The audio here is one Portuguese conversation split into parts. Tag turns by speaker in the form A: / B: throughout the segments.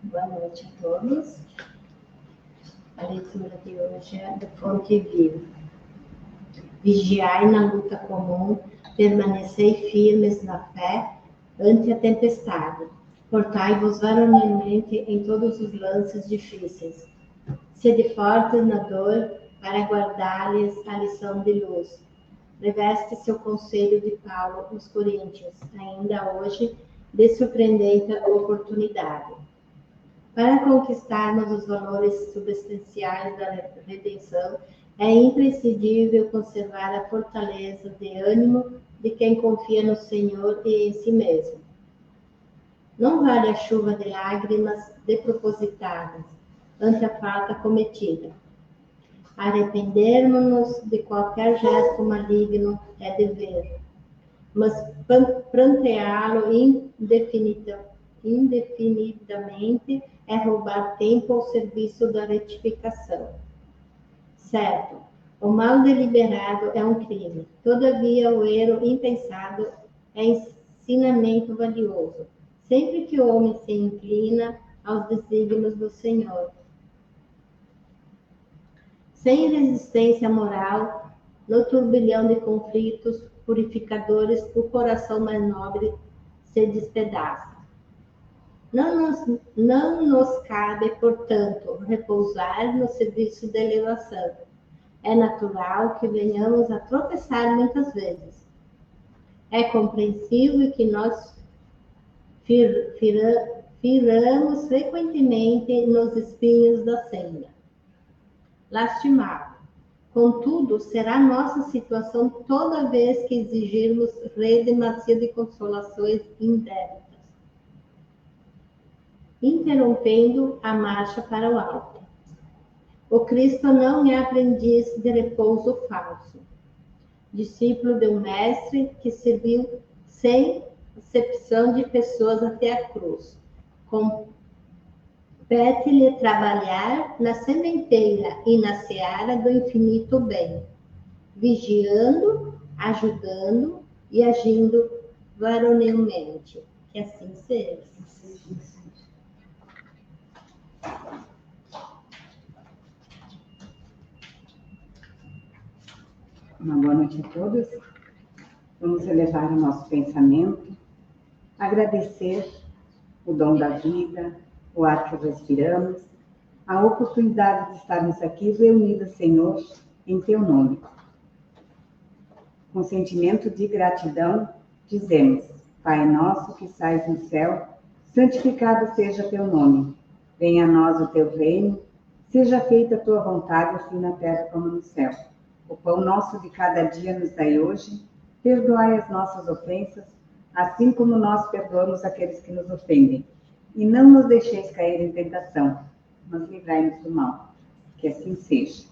A: Boa noite a todos. A leitura de hoje é da Fonte Viva. Vigiai na luta comum, permanecei firmes na fé ante a tempestade. Portai-vos varonilmente em todos os lances difíceis. Sede fortes na dor, para guardar-lhes a lição de luz. Reveste-se o conselho de Paulo aos Coríntios, ainda hoje, de surpreendente oportunidade. Para conquistarmos os valores substanciais da redenção, é imprescindível conservar a fortaleza de ânimo de quem confia no Senhor e em si mesmo. Não vale a chuva de lágrimas despropositadas ante a falta cometida. Arrependermos-nos de qualquer gesto maligno é dever, mas pranteá-lo indefinidamente é roubar tempo ao serviço da retificação. Certo, o mal deliberado é um crime, todavia o erro impensado é ensinamento valioso, sempre que o homem se inclina aos desígnios do Senhor. Sem resistência moral, no turbilhão de conflitos purificadores, o coração mais nobre se despedaça. Não nos cabe, portanto, repousar no serviço da elevação. É natural que venhamos a tropeçar muitas vezes. É compreensível que nós firamos frequentemente nos espinhos da senda. Lastimado. Contudo, será nossa situação toda vez que exigirmos rede macia de consolações indébitas, interrompendo a marcha para o alto. O Cristo não é aprendiz de repouso falso, discípulo de um mestre que serviu sem acepção de pessoas até a cruz. Compete-lhe trabalhar na sementeira e na seara do infinito bem, vigiando, ajudando e agindo varonilmente. Que assim seja.
B: Uma boa noite a todos. Vamos elevar o nosso pensamento, agradecer o dom da vida, o ar que respiramos, a oportunidade de estarmos aqui reunidos, Senhor, em Teu nome. Com sentimento de gratidão, dizemos: Pai nosso que estais no céu, santificado seja Teu nome. Venha a nós o Teu reino, seja feita a Tua vontade, assim na terra como no céu. O pão nosso de cada dia nos dai hoje, perdoai as nossas ofensas, assim como nós perdoamos aqueles que nos ofendem. E não nos deixeis cair em tentação, mas livrai-nos do mal. Que assim seja.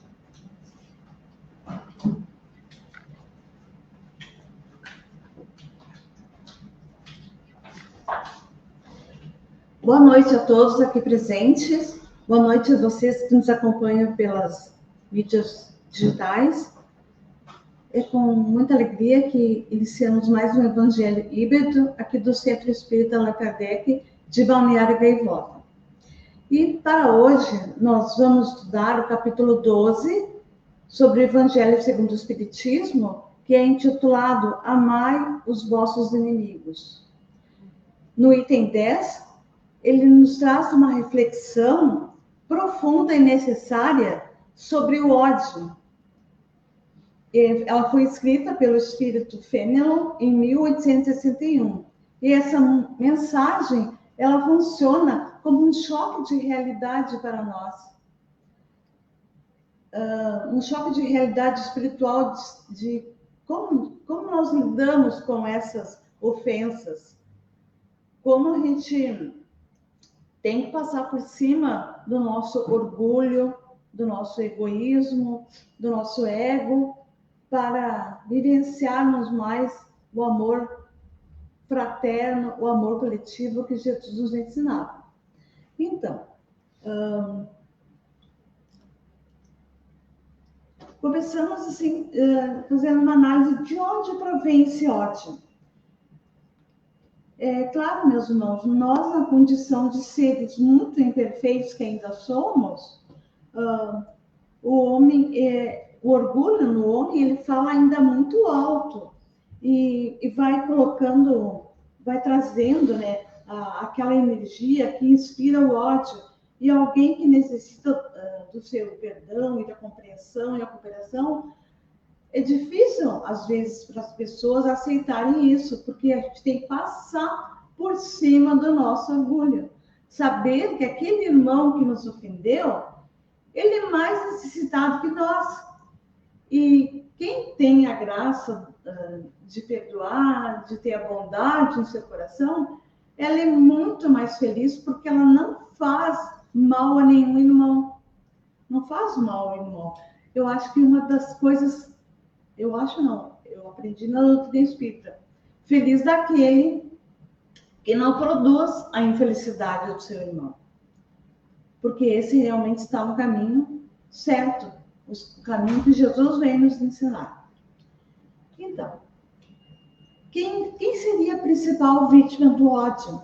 C: Boa noite a todos aqui presentes. Boa noite a vocês que nos acompanham pelas mídias digitais. É com muita alegria que iniciamos mais um Evangelho híbrido aqui do Centro Espírita Allan Kardec de Balneário Gaivota. E para hoje nós vamos estudar o capítulo 12 sobre o Evangelho segundo o Espiritismo, que é intitulado Amai os vossos inimigos. No item 10, ele nos traz uma reflexão profunda e necessária sobre o ódio. Ela foi escrita pelo espírito Fenelon em 1861. E essa mensagem, ela funciona como um choque de realidade para nós. Um choque de realidade espiritual de como nós lidamos com essas ofensas. Como a gente tem que passar por cima do nosso orgulho, do nosso egoísmo, do nosso ego, para vivenciarmos mais o amor fraterno, o amor coletivo que Jesus nos ensinava. Então, começamos assim, fazendo uma análise de onde provém esse ódio. É claro, meus irmãos, nós, na condição de seres muito imperfeitos que ainda somos, o homem, o orgulho no homem, ele fala ainda muito alto e vai colocando, vai trazendo, né, aquela energia que inspira o ódio. E alguém que necessita do seu perdão e da compreensão e a cooperação, é difícil, às vezes, para as pessoas aceitarem isso, porque a gente tem que passar por cima do nosso orgulho. Saber que aquele irmão que nos ofendeu, ele é mais necessitado que nós. E quem tem a graça de perdoar, de ter a bondade em seu coração, ela é muito mais feliz porque ela não faz mal a nenhum irmão. Não faz mal ao irmão. Eu acho que uma das coisas... Eu acho não, eu aprendi na doutrina espírita. Feliz daquele que não produz a infelicidade do seu irmão. Porque esse realmente está no caminho certo, o caminho que Jesus vem nos ensinar. Então, quem seria a principal vítima do ódio?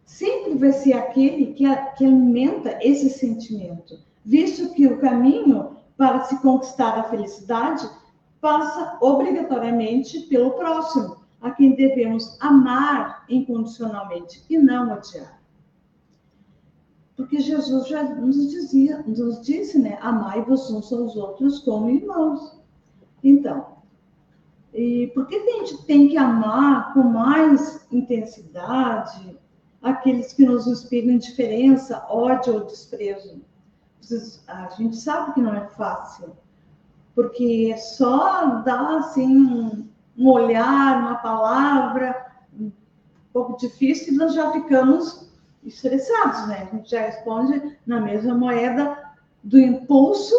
C: Sempre vai ser aquele que alimenta esse sentimento, visto que o caminho para se conquistar a felicidade passa obrigatoriamente pelo próximo, a quem devemos amar incondicionalmente e não odiar. Porque Jesus já nos disse, né? Amai-vos uns aos outros como irmãos. Então, e por que a gente tem que amar com mais intensidade aqueles que nos inspiram indiferença, ódio ou desprezo? A gente sabe que não é fácil, porque só dá assim um olhar, uma palavra um pouco difícil e nós já ficamos estressados, né? A gente já responde na mesma moeda do impulso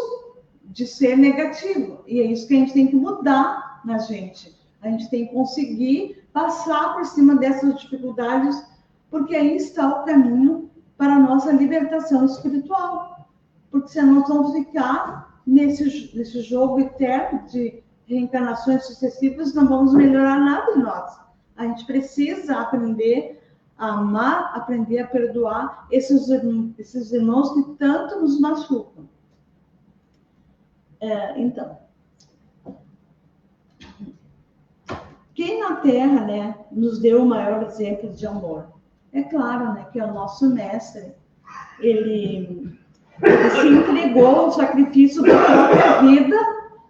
C: de ser negativo. E é isso que a gente tem que mudar na gente. A gente tem que conseguir passar por cima dessas dificuldades, porque aí está o caminho para a nossa libertação espiritual. Porque senão nós vamos ficar nesse jogo eterno de reencarnações sucessivas, não vamos melhorar nada em nós. A gente precisa aprender a amar, aprender a perdoar esses irmãos que tanto nos machucam. Então, quem na Terra, né, nos deu o maior exemplo de amor? É claro, né, que é o nosso mestre. Ele se entregou ao sacrifício da própria vida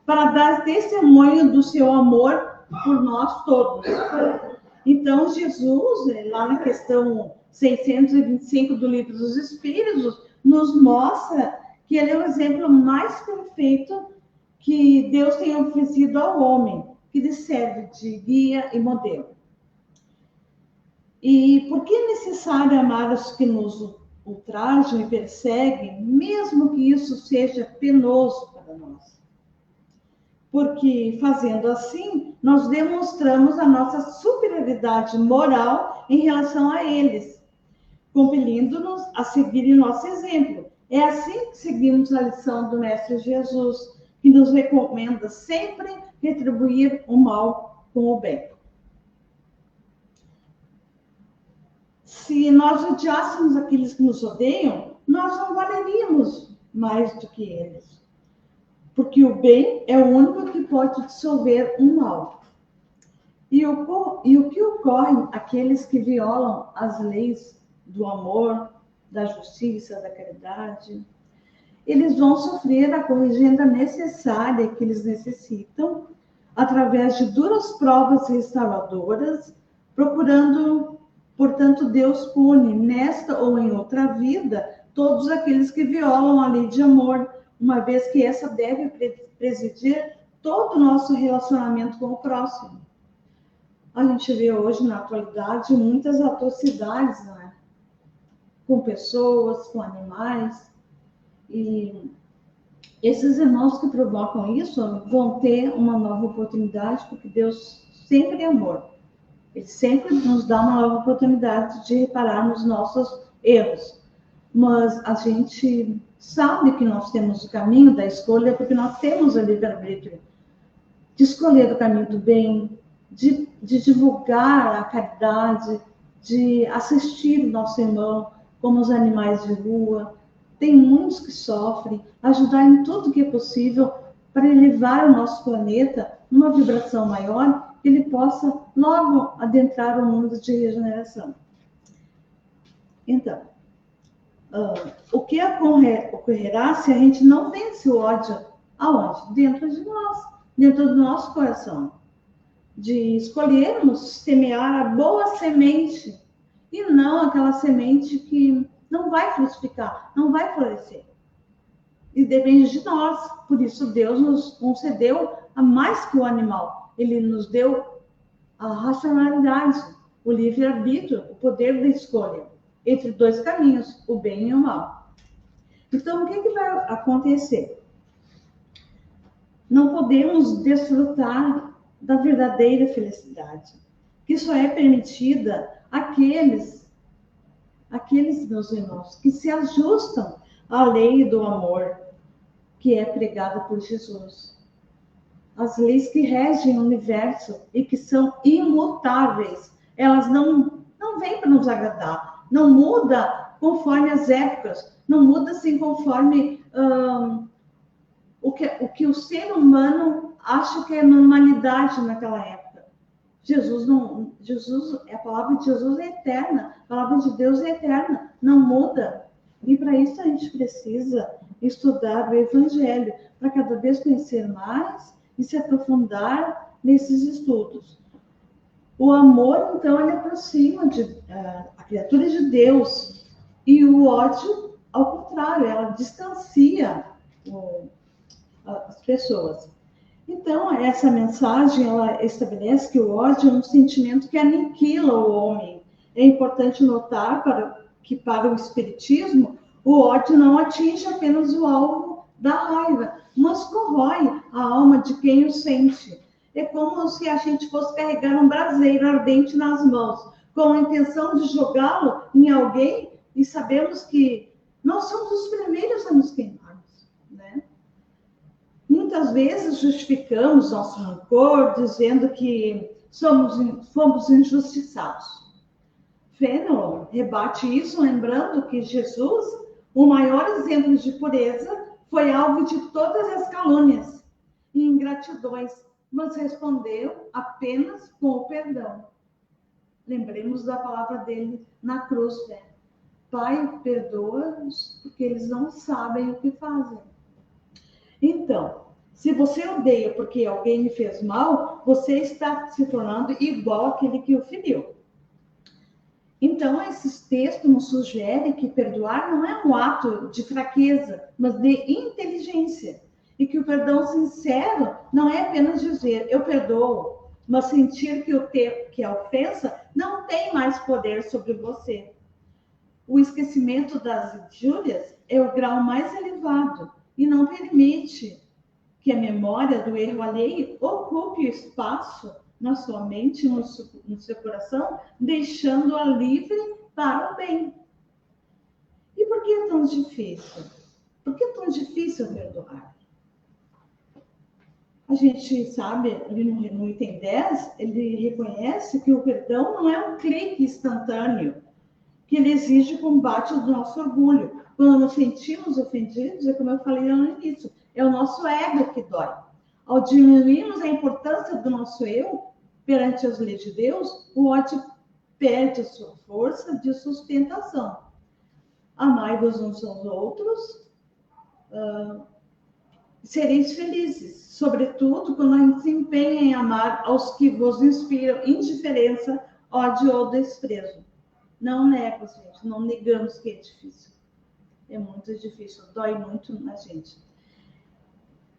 C: para dar testemunho do seu amor por nós todos. Então, Jesus, lá na questão 625 do Livro dos Espíritos, nos mostra que ele é o exemplo mais perfeito que Deus tem oferecido ao homem, que lhe serve de guia e modelo. E por que é necessário amar os que nos ultrajam e perseguem, mesmo que isso seja penoso para nós? Porque, fazendo assim, nós demonstramos a nossa superioridade moral em relação a eles, compelindo-nos a seguir nosso exemplo. É assim que seguimos a lição do Mestre Jesus, que nos recomenda sempre retribuir o mal com o bem. Se nós odiássemos aqueles que nos odeiam, nós não valeríamos mais do que eles. Porque o bem é o único que pode dissolver o mal. E o que ocorre àqueles que violam as leis do amor, da justiça, da caridade? Eles vão sofrer a corrigenda necessária que eles necessitam, através de duras provas restauradoras, procurando, portanto, Deus pune, nesta ou em outra vida, todos aqueles que violam a lei de amor, uma vez que essa deve presidir todo o nosso relacionamento com o próximo. A gente vê hoje, na atualidade, muitas atrocidades, né? Com pessoas, com animais. E esses irmãos que provocam isso vão ter uma nova oportunidade, porque Deus sempre é amor. Ele sempre nos dá uma nova oportunidade de reparar nos nossos erros. Mas a gente sabe que nós temos o caminho da escolha, porque nós temos o livre-arbítrio de escolher o caminho do bem, de divulgar a caridade, de assistir o nosso irmão, como os animais de rua. Tem muitos que sofrem, ajudar em tudo que é possível para elevar o nosso planeta numa vibração maior, que ele possa logo adentrar o mundo de regeneração. Então, o que ocorrerá se a gente não vence o ódio? Aonde? Dentro de nós, dentro do nosso coração. De escolhermos semear a boa semente e não aquela semente que não vai frutificar, não vai florescer. E depende de nós. Por isso Deus nos concedeu a mais que o animal. Ele nos deu a racionalidade, o livre-arbítrio, o poder da escolha entre dois caminhos, o bem e o mal. Então, o que vai acontecer? Não podemos desfrutar da verdadeira felicidade, que só é permitida àqueles, meus irmãos, que se ajustam à lei do amor, que é pregada por Jesus. As leis que regem o universo e que são imutáveis, elas não vêm para nos agradar, não muda conforme as épocas, não muda assim conforme o que o ser humano acha que é normalidade naquela época. A palavra de Jesus é eterna, a palavra de Deus é eterna, não muda. E para isso a gente precisa estudar o Evangelho, para cada vez conhecer mais e se aprofundar nesses estudos. O amor, então, ele aproxima a criatura de Deus, e o ódio, ao contrário, ela distancia as pessoas. Então, essa mensagem, ela estabelece que o ódio é um sentimento que aniquila o homem. É importante notar que para o Espiritismo, o ódio não atinge apenas o alvo da raiva, mas corrói a alma de quem o sente. É como se a gente fosse carregar um braseiro ardente nas mãos, com a intenção de jogá-lo em alguém, e sabemos que nós somos os primeiros a nos queimarmos, né? Muitas vezes justificamos nosso rancor dizendo que fomos injustiçados. Fenelon rebate isso lembrando que Jesus, o maior exemplo de pureza, foi alvo de todas as calúnias e ingratidões, mas respondeu apenas com o perdão. Lembremos da palavra dele na cruz, né? Pai, perdoa-os, porque eles não sabem o que fazem. Então, se você odeia porque alguém lhe fez mal, você está se tornando igual àquele que o feriu. Então, esses textos nos sugerem que perdoar não é um ato de fraqueza, mas de inteligência. E que o perdão sincero não é apenas dizer, eu perdoo, mas sentir que a ofensa não tem mais poder sobre você. O esquecimento das injúrias é o grau mais elevado e não permite que a memória do erro alheio ocupe o espaço na sua mente, no seu coração, deixando-a livre para o bem. E por que é tão difícil? Por que é tão difícil perdoar? A gente sabe, ali no item 10, ele reconhece que o perdão não é um clique instantâneo, que ele exige o combate do nosso orgulho. Quando nos sentimos ofendidos, é como eu falei no início, é o nosso ego que dói. Ao diminuirmos a importância do nosso eu perante as leis de Deus, o ódio perde a sua força de sustentação. Amai-vos uns aos outros, sereis felizes, sobretudo quando a gente se empenha em amar aos que vos inspiram indiferença, ódio ou desprezo. Não nego, gente, não negamos que é difícil. É muito difícil, dói muito na gente.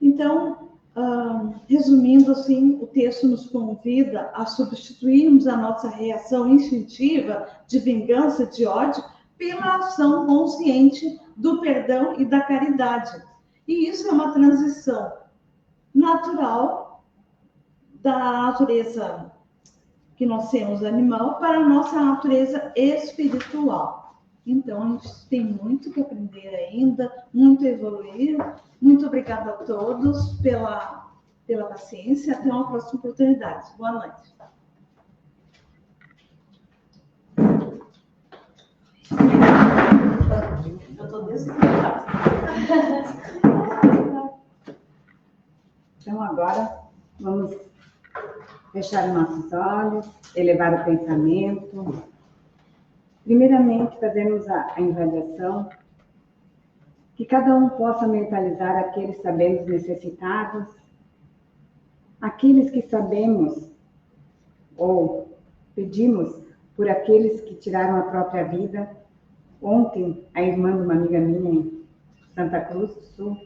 C: Então, resumindo assim, o texto nos convida a substituirmos a nossa reação instintiva de vingança, de ódio, pela ação consciente do perdão e da caridade. E isso é uma transição natural da natureza que nós temos animal para a nossa natureza espiritual. Então, a gente tem muito que aprender ainda, muito a evoluir. Muito obrigada a todos pela pela paciência. Até uma próxima oportunidade. Boa noite. Eu estou desconectada.
B: Então, agora, vamos fechar nossos olhos, elevar o pensamento. Primeiramente, fazemos a invalidação, que cada um possa mentalizar aqueles que sabemos necessitados, aqueles que sabemos ou pedimos por aqueles que tiraram a própria vida. Ontem, a irmã de uma amiga minha em Santa Cruz do Sul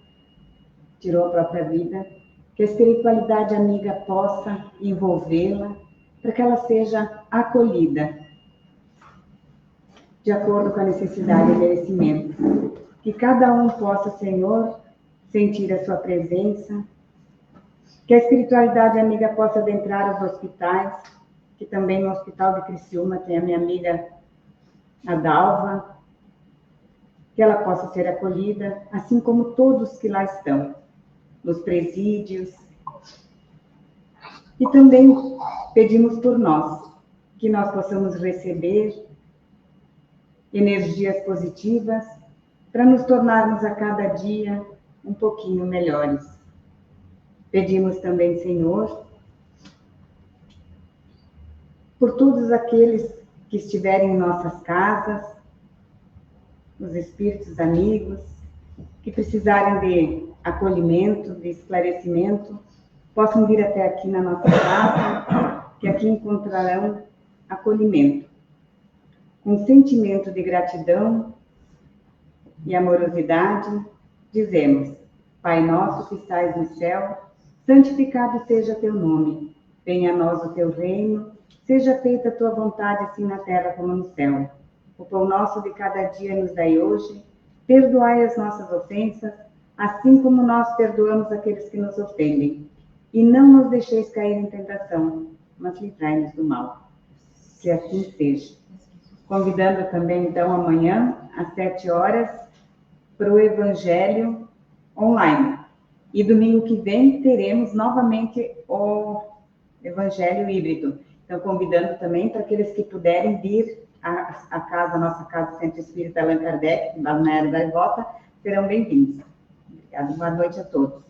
B: tirou a própria vida. Que a espiritualidade amiga possa envolvê-la, para que ela seja acolhida, de acordo com a necessidade e merecimento. Que cada um possa, Senhor, sentir a sua presença. Que a espiritualidade amiga possa adentrar os hospitais, que também no Hospital de Criciúma tem a minha amiga Adalva, que ela possa ser acolhida, assim como todos que lá estão, nos presídios. E também pedimos por nós, que nós possamos receber energias positivas para nos tornarmos a cada dia um pouquinho melhores. Pedimos também, Senhor, por todos aqueles que estiverem em nossas casas, os espíritos amigos, que precisarem de acolhimento, de esclarecimento, possam vir até aqui na nossa casa, que aqui encontrarão acolhimento. Com sentimento de gratidão e amorosidade, dizemos: Pai nosso que estais no céu, santificado seja teu nome. Venha a nós o teu reino, seja feita a tua vontade, assim na terra como no céu. O pão nosso de cada dia nos dai hoje, perdoai as nossas ofensas, assim como nós perdoamos aqueles que nos ofendem. E não nos deixeis cair em tentação, mas livrai-nos do mal. Que assim seja. Convidando também, então, amanhã, às 7 horas, para o Evangelho online. E domingo que vem teremos novamente o Evangelho híbrido. Então, convidando também para aqueles que puderem vir à casa, a nossa casa Centro Espírita Allan Kardec, Balneário da Gaivota, serão bem-vindos. Obrigada, boa noite a todos.